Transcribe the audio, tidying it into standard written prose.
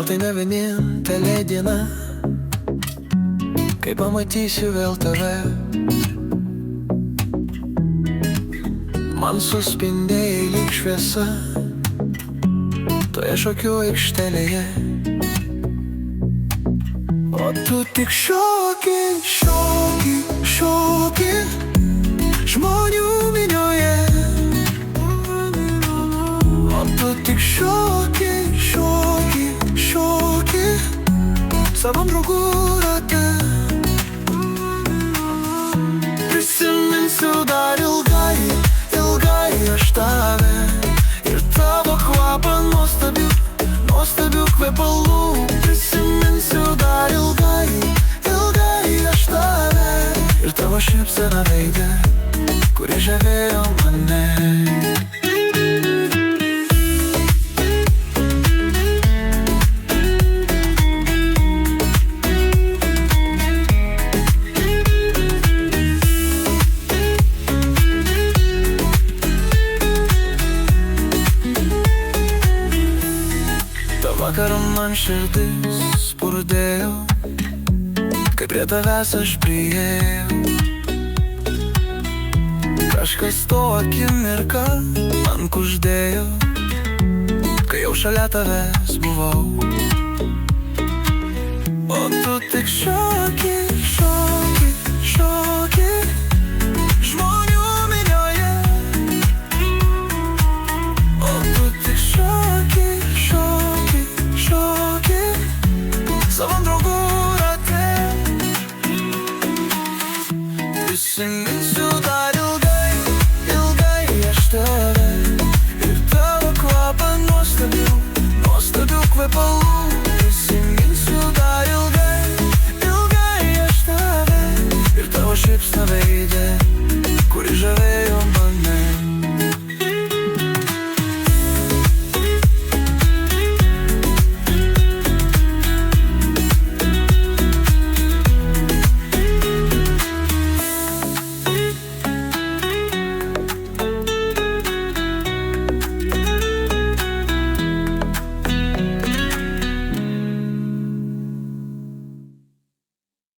Gal tai ne vienintelė diena, kai pamatysiu vėl tave. Man suspindėjai lyg šviesa toje šokių aikštelėje, o tu tik šoki, šoki, šoki žmonių minioje. O tu tik šoki, šoki, šoki savam draugų rate. Prisiminsiu dar ilgai, ilgai aš tave ir tavo kvapą nuostabių, nuostabių kvepalų. Prisiminsiu dar ilgai, ilgai aš tave ir tavo šypseną veide, kuri žavėjo mane. Vakarą man širdis spurdėjo, kai prie tavęs aš priėjau. Kažkas to akimirką man kuždėjo, kai jau šalia tavęs buvau. O tu tik šoki, šoki, šoki žmonių minioje. O tu tik šoki, šoki, šoki savam draugų rate. Prisiminsiu dar